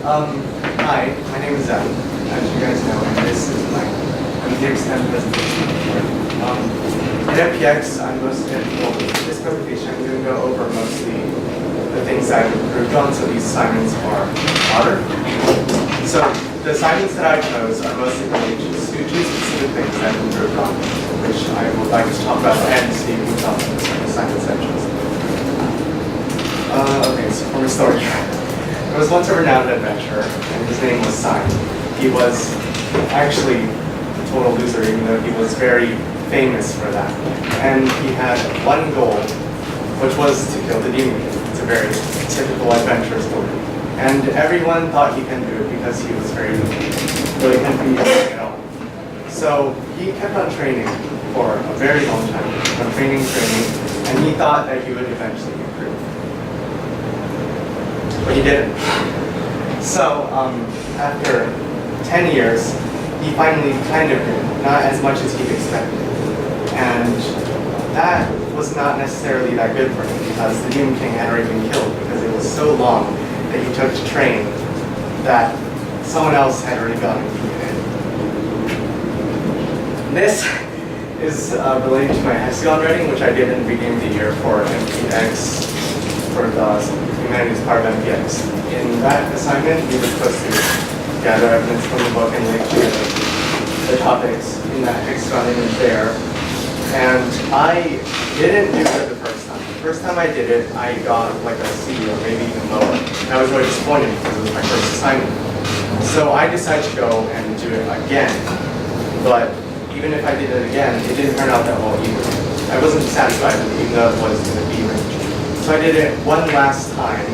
Hi, my name is Zen, as you guys know, and this is my MPX 10 presentation. In MPX, this presentation, I'm going to go over mostly the things I've improved on, so these assignments are harder. So the assignments that I chose are mostly related to two specific things I've improved on, which I would like to talk about and see if you can tell me the assignments I chose. Okay, so from a story. There was once a renowned adventurer, and his name was Simon. He was actually a total loser, even though he was very famous for that. And he had one goal, which was to kill the demon. It's a very typical adventure story. And everyone thought he can do it because he was very weak. But he couldn't be anything at all. So he kept on training for a very long time. On training, and he thought that he would eventually improve. But he didn't. So after 10 years, he finally kind of did, not as much as he'd expected. And that was not necessarily that good for him because the Demon King had already been killed because it was so long that he took to train that someone else had already gotten defeated. This is related to my hexagon writing, which I did in the beginning of the year for MPX, for the humanities part of MPX. In that assignment, we were supposed to gather evidence from the book and link together the topics in that hexagon image there. And I didn't do it the first time. The first time I did it, I got like a C or maybe even lower. And I was really disappointed because it was my first assignment. So I decided to go and do it again. But even if I did it again, it didn't turn out that well either. I wasn't satisfied with it, even though it was in the B range. So I did it one last time,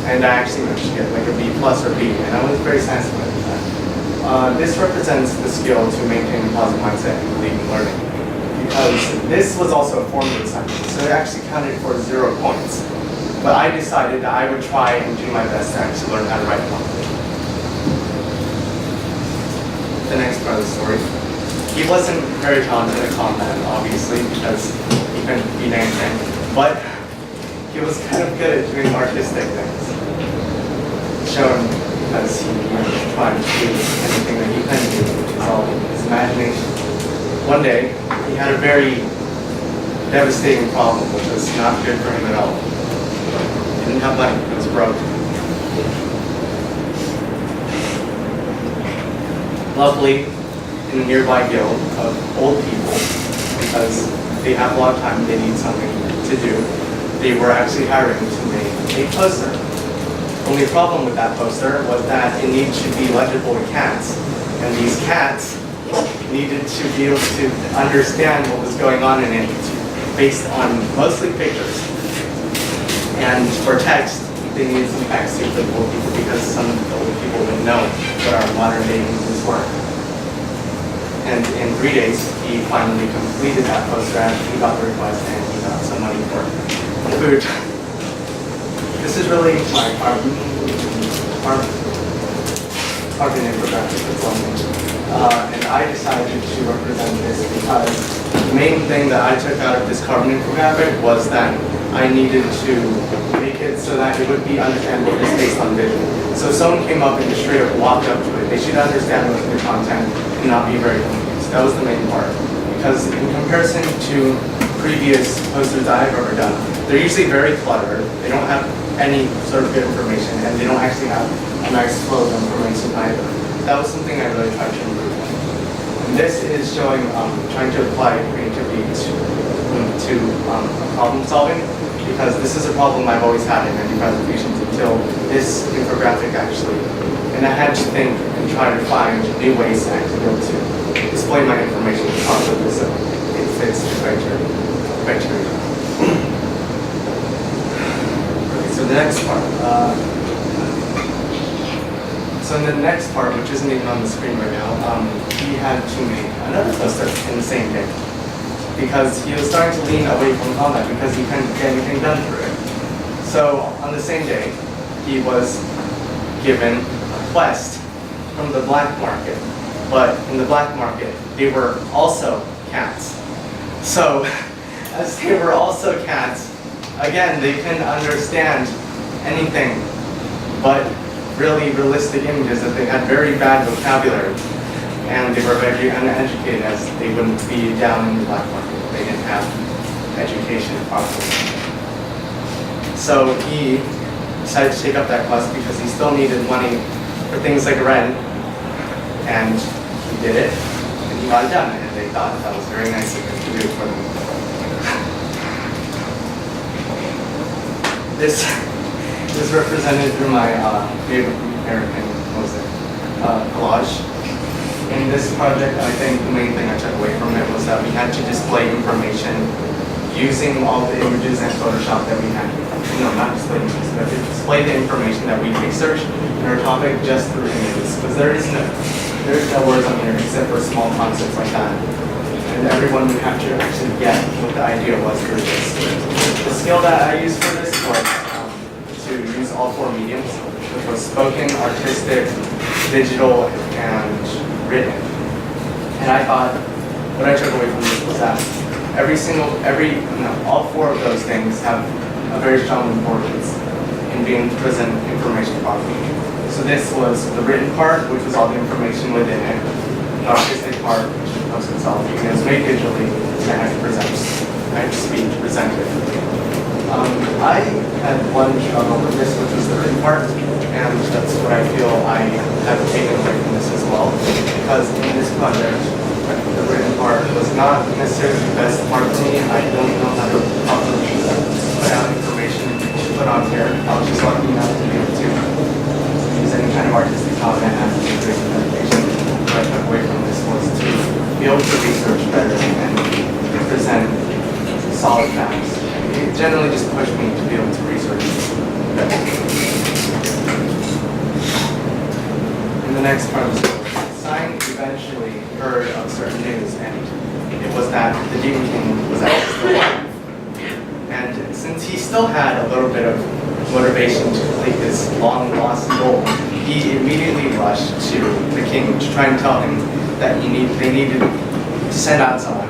and I actually managed to get like a B plus or B, and I was very satisfied with that. This represents the skill to maintain a positive mindset and believe in learning. Because this was also a formula assignment, so it actually counted for 0 points. But I decided that I would try and do my best to actually learn how to write properly. The next part of the story. He wasn't very talented in combat, obviously, because he couldn't beat anything. But he was kind of good at doing artistic things. Shown because he was trying to do anything that he couldn't do, which is all his imagination. One day, he had a very devastating problem, which was not good for him at all. He didn't have money, it was broke. Luckily, in a nearby guild of old people, because they have a lot of time, they need something to do, they were actually hiring to make a poster. Only problem with that poster was that it needed to be legible to cats. And these cats needed to be able to understand what was going on in it based on mostly pictures. And for text, they needed some text to the old people because some of the old people would know what our modern day images were. And in 3 days, he finally completed that poster and he got the request and he got some money for food. This is really my carbon infographic that's on me. And I decided to represent this because the main thing that I took out of this carbon infographic was that I needed to make it so that it would be understandable just based on vision. So if someone came up and just straight up walked up to it, they should understand most of the content and not be very confused. That was the main part. Because in comparison to previous posters I've ever done, they're usually very cluttered. They don't have any sort of good information, and they don't actually have a nice flow of information either. That was something I really tried to improve on. And this is showing trying to apply creativity to problem solving, because this is a problem I've always had in many presentations until this infographic actually. And I had to think and try to find new ways to actually be able to display my information properly so it fits the criteria. Okay, so the next part. So in the next part, which isn't even on the screen right now, he had to make another poster in the same day because he was starting to lean away from combat because he couldn't get anything done through it. So on the same day, he was given a quest from the black market. But in the black market, they were also cats. So as they were also cats, again, they couldn't understand anything but really realistic images that they had very bad vocabulary, and they were very uneducated as they wouldn't be down in the black market. They didn't have education properly. So he decided to take up that quest because he still needed money for things like rent, and he did it, and he got it done, and they thought that was very nice of him to do for them. This is represented through my favorite American collage. In this project, I think the main thing I took away from it was that we had to display information using all the images and Photoshop that we had. No, not display images, but to display the information that we researched in our topic just through images. Because there's no words on here except for small concepts like that. And everyone would have to actually get what the idea was through this. The skill that I used for this was to use all four mediums, which was spoken, artistic, digital, and written. And I thought, what I took away from this was that all four of those things have a very strong importance in being to present information properly. So this was the written part, which was all the information within it. The artistic part, which was itself, and it was made digitally, and I had to present, I had to speak, present it. I had one struggle with this, which was the written part, and that's what I feel I have taken away from this as well. Because in this project, the written part was not necessarily the best part for me. I don't know how to properly put out information to put on here. I was just lucky enough to be able to use any kind of artistic talent and to create presentation. What I took away from this was to be able to research better and present solid facts. It generally just pushed me to be able to research better. In the next part of the story, Zen eventually heard of certain news, and it was that the Demon King was actually still alive. And since he still had a little bit of motivation to complete this long lost goal, he immediately rushed to the king to try and tell him that they needed to send out someone.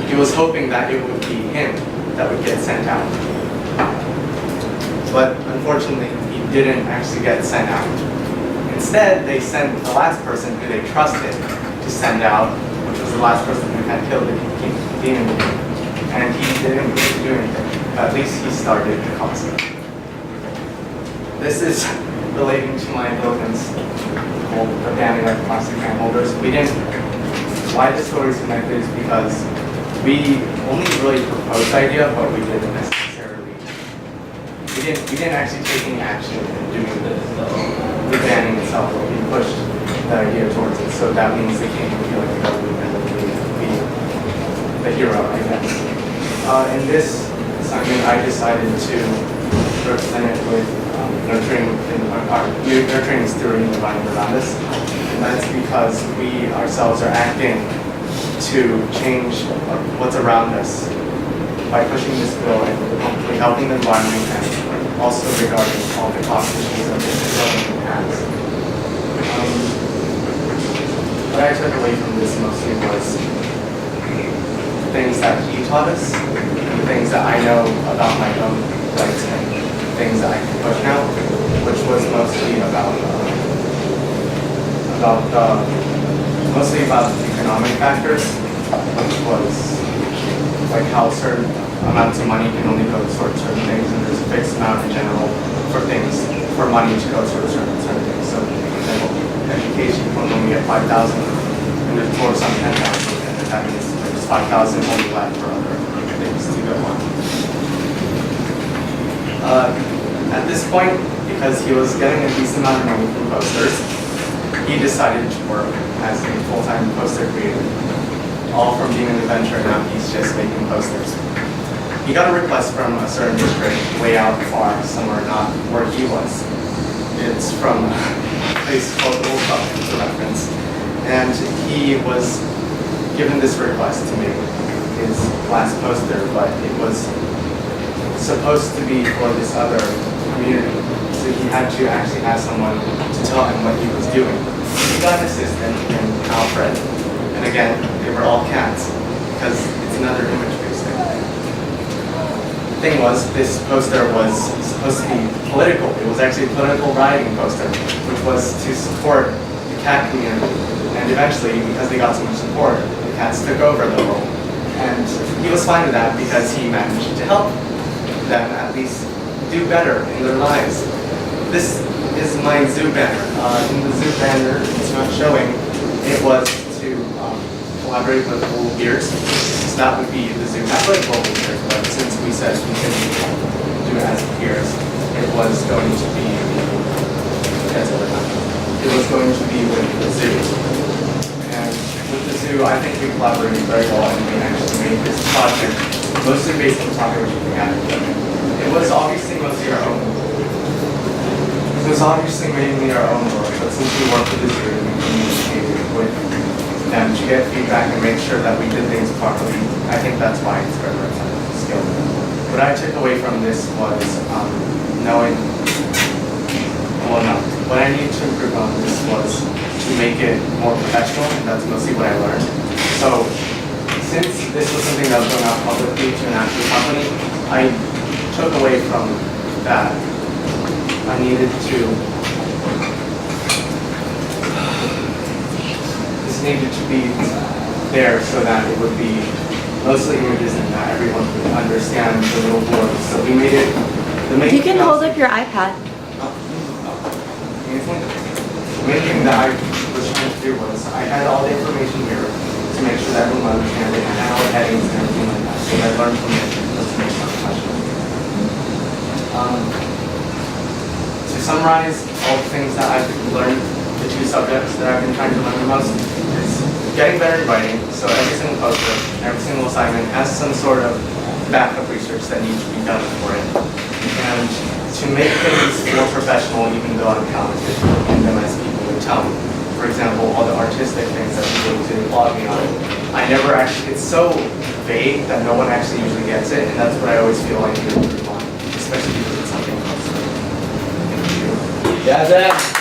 He was hoping that it would be him that would get sent out. But unfortunately, he didn't actually get sent out. Instead, they sent the last person who they trusted to send out, which was the last person who had killed the demon king. And he didn't really do anything. At least he started the cause. This is relating to my diligence of banning like plastic can holders. Why the story is connected is because we only really proposed the idea, but we didn't necessarily. We didn't actually take any action in doing the banning itself, but we pushed the idea towards it. So that means the king would feel like the government and would be the hero, I guess. In this assignment, I decided to represent it with nurturing this theory in the environment around us. And that's because we ourselves are acting to change what's around us by pushing this bill and hopefully helping the environment and also regarding all the cost issues that this government has. What I took away from this mostly was things that he taught us, and things that I know about my own rights and things that I can push now, which was mostly about economic factors, which was like how certain amounts of money can only go towards certain things, and there's a fixed amount in general for money to go towards certain things. So, for example, education can only get 5,000, and there's for some 10,000, and that means there's 5,000 only left for other things to go on. At this point, because he was getting a decent amount of money from posters, he decided to work as a full-time poster creator. All from being an adventurer, now he's just making posters. He got a request from a certain district way out far, somewhere not where he was. It's from a place called Old Buck, to reference. And he was given this request to make his last poster, but it was supposed to be for this other community. So he had to actually ask someone to tell him what he was doing. He got an assistant named Alfred, and again, they were all cats, because it's another image-based thing. thing was, this poster was supposed to be political. It was actually a political rioting poster, which was to support the cat community. And eventually, because they got so much support, the cats took over the role. And he was fine with that because he managed to help them at least do better in their lives. This is my zoo banner. In the zoo banner, it's not showing, it was to collaborate with Global Beers. So that would be the zoo Catholic Global Beers, but since we said we couldn't do it as peers, it was going to be it was going to be with the zoo. And with the zoo, I think we collaborated very well, and we actually made this project mostly based on the project we're looking at. It was obviously mostly our own. It was obviously mainly our own work, but since we worked with the zoo, we communicated with them to get feedback and make sure that we did things properly. I think that's why it's very representative skill. What I took away from this was knowing, well, no, what I needed to improve on this was to make it more professional, and that's mostly what I learned. So, since this was something that was going out publicly to an actual company, I took away from that. I needed to, this needed to be there so that it would be mostly images and that everyone would understand the little words. So we made it, the main You can hold up your iPad. The main thing that I was trying to do was I had all the information here to make sure that everyone understands it. I had all the headings and everything like that. So I learned from it just to make sure To summarize all the things that I've learned, the two subjects that I've been trying to learn the most is getting better in writing. So every single poster, every single assignment has some sort of backup research that needs to be done for it. And to make things more professional, even though I'm talented in them as people would tell me. For example, all the artistic things that people do blog me on. I never actually, it's so vague that no one actually usually gets it, and that's what I always feel like you improve on, especially because it's something else. Yeah, Zen.